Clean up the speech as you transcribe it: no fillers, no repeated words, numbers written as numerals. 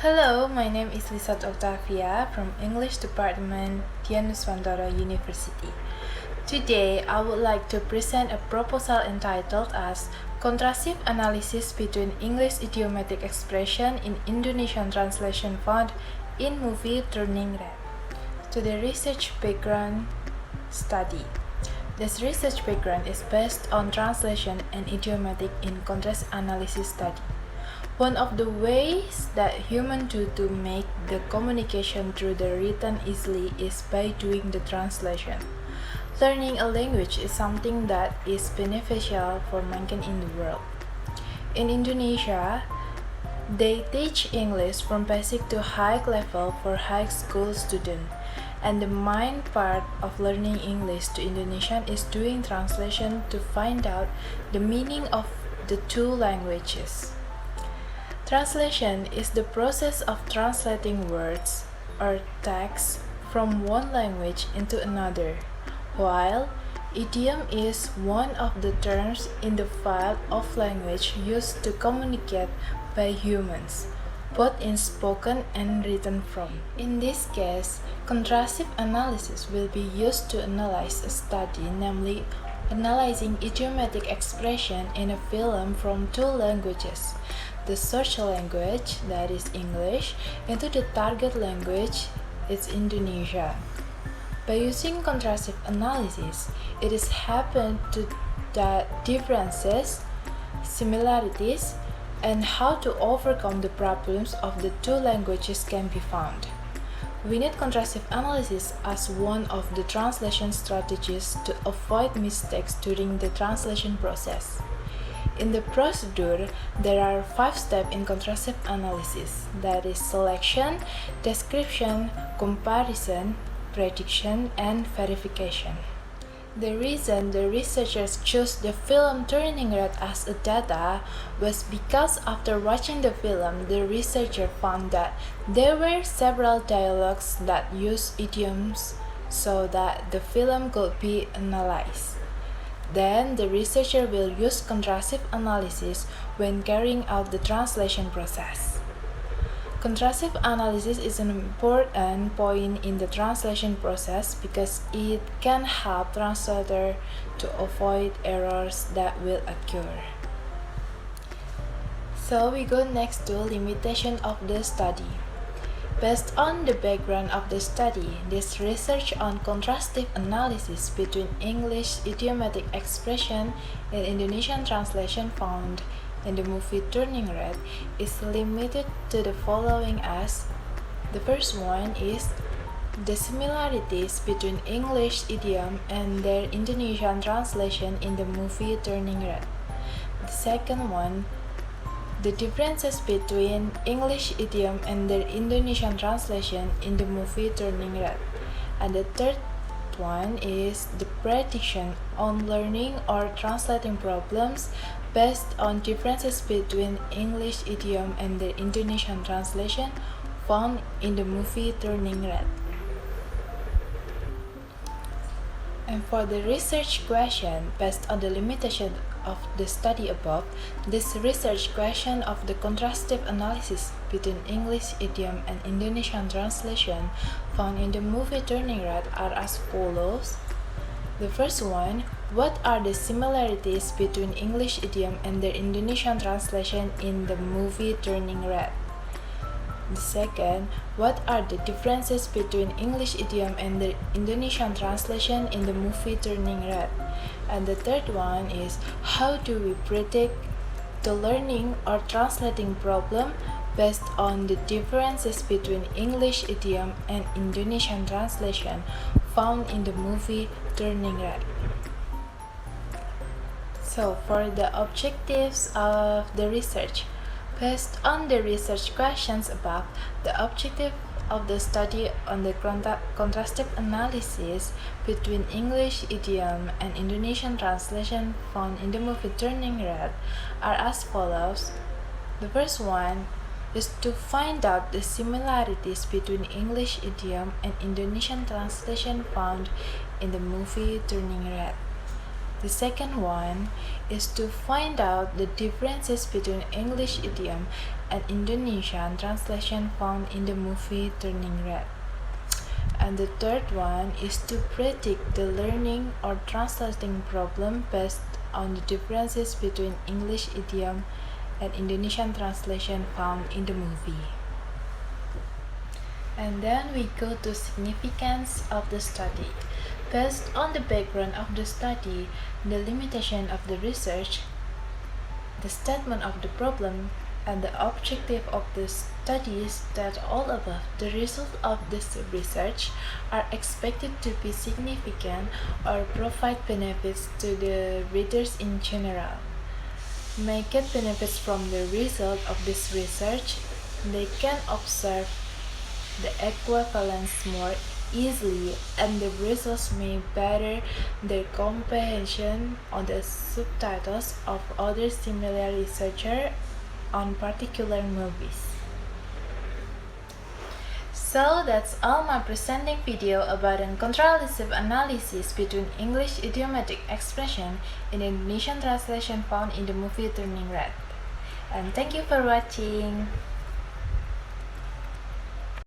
Hello, my name is Lishet Octavia from English Department Dianuswantoro University. Today, I would like to present a proposal entitled as Contrastive Analysis between English Idiomatic Expression in Indonesian Translation Found in Movie Turning Red. To the research background study. This research background is based on translation and idiomatic in contrast analysis study. One of the ways that humans do to make the communication through the written easily is by doing the translation. Learning a language is something that is beneficial for mankind in the world. In Indonesia, they teach English from basic to high level for high school students. And the main part of learning English to Indonesian is doing translation to find out the meaning of the two languages. Translation is the process of translating words or text from one language into another, while idiom is one of the terms in the field of language used to communicate by humans, both in spoken and written form. In this case, contrastive analysis will be used to analyze a study, namely analyzing idiomatic expression in a film from two languages, the source language, that is English, into the target language, it's Indonesia. By using contrastive analysis, it is happened to that differences, similarities, and how to overcome the problems of the two languages can be found. We need contrastive analysis as one of the translation strategies to avoid mistakes during the translation process. In the procedure, there are 5 steps in contrastive analysis, that is selection, description, comparison, prediction, and verification. The reason the researchers chose the film Turning Red as a data was because after watching the film, the researcher found that there were several dialogues that used idioms so that the film could be analyzed. Then, the researcher will use contrastive analysis when carrying out the translation process. Contrastive analysis is an important point in the translation process because it can help translator to avoid errors that will occur. So we go next to limitation of the study. Based on the background of the study, this research on contrastive analysis between English idiomatic expression and Indonesian translation found in the movie Turning Red is limited to the following as the first one is the similarities between English idiom and their Indonesian translation in the movie Turning Red. The second one, the differences between English idiom and their Indonesian translation in the movie Turning Red. And the third one is the prediction on learning or translating problems based on differences between English idiom and the Indonesian translation found in the movie Turning Red. And for the research question, based on the limitation of the study above, this research question of the contrastive analysis between English idiom and Indonesian translation found in the movie Turning Red are as follows. The first one, what are the similarities between English idiom and their Indonesian translation in the movie Turning Red? The second, what are the differences between English idiom and the Indonesian translation in the movie Turning Red? And the third one is, how do we predict the learning or translating problem based on the differences between English idiom and Indonesian translation found in the movie Turning Red? So for the objectives of the research, based on the research questions above, the objective of the study on the contrastive analysis between English idiom and Indonesian translation found in the movie Turning Red are as follows. The first one is to find out the similarities between English idiom and Indonesian translation found in the movie Turning Red. The second one is to find out the differences between English idiom and Indonesian translation found in the movie Turning Red. And the third one is to predict the learning or translating problem based on the differences between English idiom and Indonesian translation found in the movie. And then we go to significance of the study. Based on the background of the study, the limitation of the research, the statement of the problem, and the objective of the studies that all above, the result of this research are expected to be significant or provide benefits to the readers in general. May get benefits from the result of this research, they can observe the equivalence more easily, and the results may better their comprehension on the subtitles of other similar researchers on particular movies. So that's all my presenting video about a contrastive analysis between English idiomatic expression and Indonesian translation found in the movie Turning Red. And thank you for watching.